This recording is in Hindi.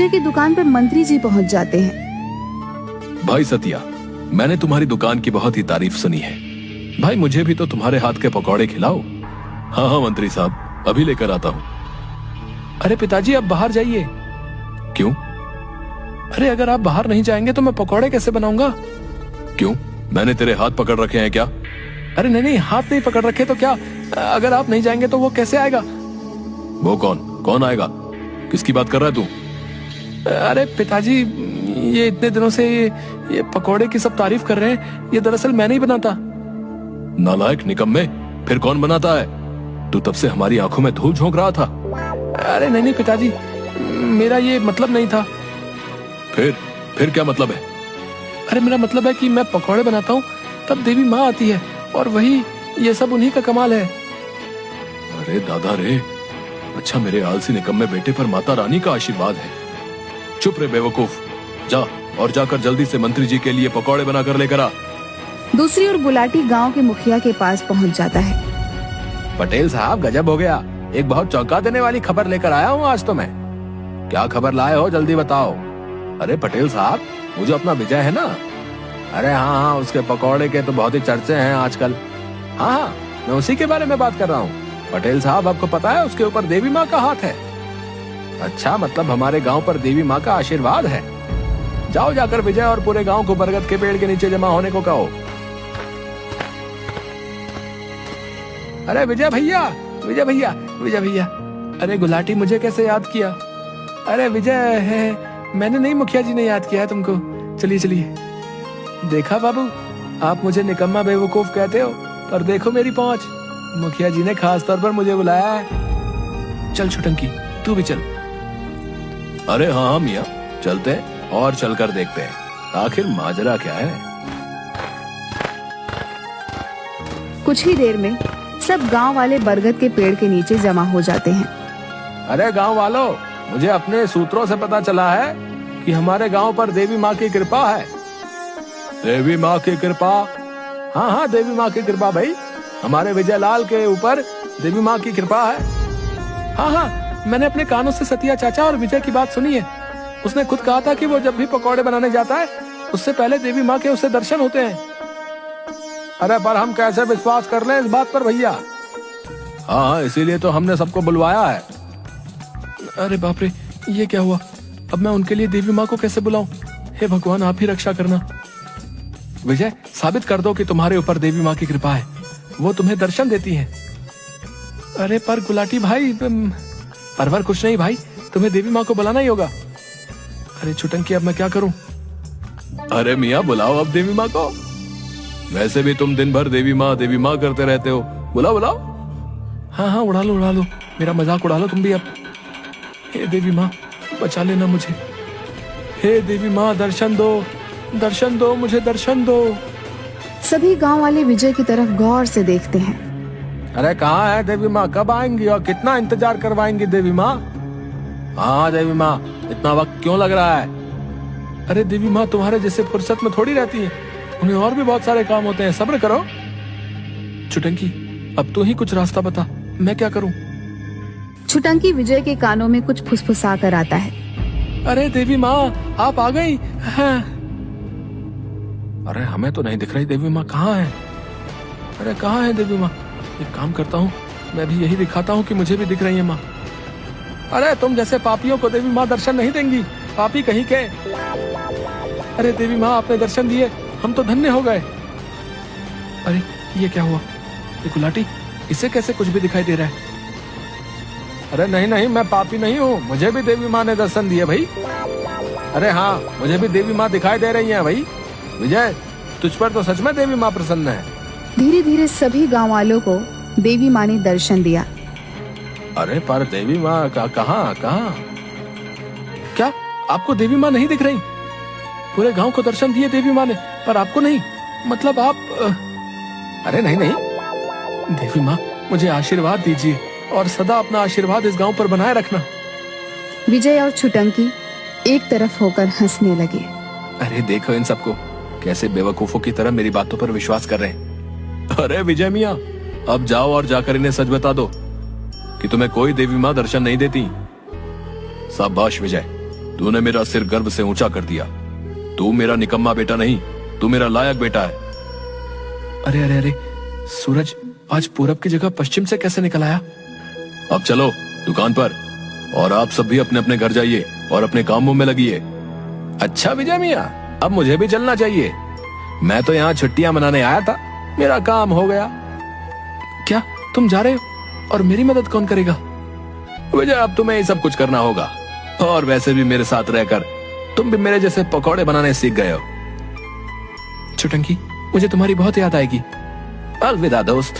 विजय की दुकान पर मंत्री जी पहुंच जाते हैं। भाई सतिया, मैंने तुम्हारी दुकान की बहुत ही तारीफ सुनी है। भाई मुझे भी तो तुम्हारे हाथ के पकौड़े खिलाओ। हाँ हाँ मंत्री साहब, अभी लेकर आता हूँ। अरे पिताजी, अब बाहर जाइए। क्यों? अरे अगर आप बाहर नहीं जाएंगे तो मैं पकौड़े कैसे बनाऊंगा? क्यों, मैंने तेरे हाथ पकड़ रखे हैं क्या? अरे नहीं नहीं, हाथ नहीं पकड़ रखे तो क्या, अगर आप नहीं जाएंगे तो वो कैसे आएगा? वो कौन आएगा? किसकी बात कर रहा है तू? अरे पिताजी, ये इतने दिनों से ये पकौड़े की सब तारीफ कर रहे हैं, ये दरअसल मैं नहीं बनाता। नालायक निकम्मे, फिर कौन बनाता है? तू तब से हमारी आंखों में धूल झोंक रहा था। अरे नहीं नहीं पिताजी, मेरा ये मतलब नहीं था। फिर क्या मतलब है? अरे मेरा मतलब है कि मैं पकौड़े बनाता हूँ तब देवी माँ आती है, और वही ये सब उन्हीं का कमाल है। अरे दादा रे, अच्छा मेरे आलसी निकम्मे बेटे पर माता रानी का आशीर्वाद है। चुप रे बेवकूफ, जा और जाकर जल्दी से मंत्री जी के लिए पकौड़े बनाकर लेकर आ। दूसरी ओर गुलाटी गांव के मुखिया के पास पहुंच जाता है। पटेल साहब, गजब हो गया, एक बहुत चौंका देने वाली खबर लेकर आया हूँ आज तो मैं। क्या खबर लाए हो, जल्दी बताओ। अरे पटेल साहब, वो जो अपना विजय है ना, अरे हाँ, उसके पकौड़े के तो बहुत ही चर्चे हैं आजकल। हाँ, मैं उसी के बारे में बात कर रहा हूँ। पटेल साहब, आपको पता है उसके ऊपर देवी माँ का हाथ है। अच्छा, मतलब हमारे गांव पर देवी माँ का आशीर्वाद है। जाओ, जाकर विजय और पूरे गांव को बरगद के पेड़ के नीचे जमा होने को कहो। अरे विजय भैया, विजय भैया, विजय भैया, अरे गुलाटी मुझे कैसे याद किया? अरे विजय है, मैंने नहीं, मुखिया जी ने याद किया है तुमको। चलिए चलिए। देखा बाबू, आप मुझे निकम्मा बेवकूफ कहते हो, पर देखो मेरी पहुंच, मुखिया जी ने खास तौर पर मुझे बुलाया है। चल छुटंकी, तू भी चल। अरे हाँ मियाँ, चलते हैं और चलकर देखते हैं आखिर माजरा क्या है। कुछ ही देर में सब गांव वाले बरगद के पेड़ के नीचे जमा हो जाते हैं। अरे गांव वालों, मुझे अपने सूत्रों से पता चला है कि हमारे गांव पर देवी माँ की कृपा है। देवी माँ की कृपा? हाँ हाँ, देवी माँ की कृपा भाई, हमारे विजय लाल के ऊपर देवी माँ की कृपा है। हाँ हाँ, मैंने अपने कानों से सतिया चाचा और विजय की बात सुनी है। उसने खुद कहा था कि वो जब भी पकौड़े बनाने जाता है उससे पहले देवी माँ के उससे दर्शन होते हैं। अरे पर हम कैसे विश्वास कर लें इस बात पर भैया? हाँ, इसीलिए तो हमने सबको बुलवाया है। अरे बाप रे, ये क्या हुआ? अब मैं उनके लिए देवी माँ को कैसे बुलाऊं? हे भगवान, आप ही रक्षा करना। विजय, साबित कर दो कि तुम्हारे ऊपर देवी माँ की कृपा है, वो तुम्हें दर्शन देती हैं। अरे पर गुलाटी भाई, परवर कुछ नहीं भाई, तुम्हें देवी माँ को बुलाना ही होगा। अरे छुटंकी, अब मैं क्या करूं? अरे मियाँ, बुलाओ अब देवी माँ को। वैसे भी तुम दिन भर देवी माँ करते रहते हो, बुलाओ बुलाओ। हाँ हाँ, उड़ा लो मेरा मजाक उड़ा लो तुम भी अब। हे देवी माँ, बचा लेना मुझे। हे देवी माँ, दर्शन दो मुझे, दर्शन दो। सभी गांव वाले विजय की तरफ गौर से देखते हैं। अरे कहाँ है देवी माँ, कब आएंगी और कितना इंतजार करवाएंगी देवी माँ? हाँ देवी माँ, इतना वक्त क्यों लग रहा है? अरे देवी माँ तुम्हारे जैसे फुर्सत में थोड़ी रहती है, उन्हें और भी बहुत सारे काम होते हैं, सब्र करो। छुटंकी, अब तू ही कुछ रास्ता बता, मैं क्या करूं? छुटंकी विजय के कानों में कुछ फुसफुसा कर आता है। अरे देवी माँ, आप आ गई? हाँ। अरे हमें तो नहीं दिख रही देवी माँ, कहाँ है? अरे कहाँ है देवी माँ? एक काम करता हूँ, मैं भी यही दिखाता हूँ कि मुझे भी दिख रही है माँ। अरे तुम जैसे पापियों को देवी माँ दर्शन नहीं देंगी, पापी कहीं के। अरे देवी माँ, आपने दर्शन दिए, हम तो धन्य हो गए। अरे ये क्या हुआ? ये गुलाटी, इसे कैसे कुछ भी दिखाई दे रहा है? अरे नहीं, मैं पापी नहीं हूँ, मुझे भी देवी माँ ने दर्शन दिए भाई। अरे हाँ, मुझे भी देवी माँ दिखाई दे रही है भाई। विजय, तुझ पर तो सच में देवी माँ प्रसन्न है। धीरे धीरे सभी गांव वालों को देवी माँ ने दर्शन दिया। अरे पर देवी माँ का कहाँ? क्या आपको देवी माँ नहीं दिख रही? पूरे गांव को दर्शन दिए देवी माँ ने, पर आपको नहीं? मतलब आप अरे नहीं, देवी माँ मुझे आशीर्वाद दीजिए और सदा अपना आशीर्वाद इस गांव पर बनाए रखना। विजय और छुटंकी एक तरफ होकर हंसने लगे। अरे देखो इन सबको, कैसे बेवकूफों की तरह मेरी बातों पर विश्वास कर रहे हैं। अरे विजय मियाँ, अब जाओ और जाकर इन्हें सच बता दो कि तुम्हें कोई देवी माँ दर्शन नहीं देती। शाबाश विजय, तूने मेरा सिर गर्व से ऊंचा कर दिया। तू मेरा निकम्मा बेटा नहीं, तू मेरा लायक बेटा है। अरे अरे अरे, सूरज आज पूरब की जगह पश्चिम से कैसे निकल आया? अब चलो दुकान पर, और आप सब भी अपने अपने घर जाइए और अपने कामों में लगिए। अच्छा विजय मियाँ, अब मुझे भी चलना चाहिए। मैं तो यहाँ छुट्टियां मनाने आया था, मेरा काम हो गया। क्या तुम जा रहे हो? और मेरी मदद कौन करेगा? विजय, अब तुम्हें ही सब कुछ करना होगा, और वैसे भी मेरे साथ रहकर तुम भी मेरे जैसे पकौड़े बनाने सीख गए हो। छुटंकी, मुझे तुम्हारी बहुत याद आएगी। अलविदा दोस्त।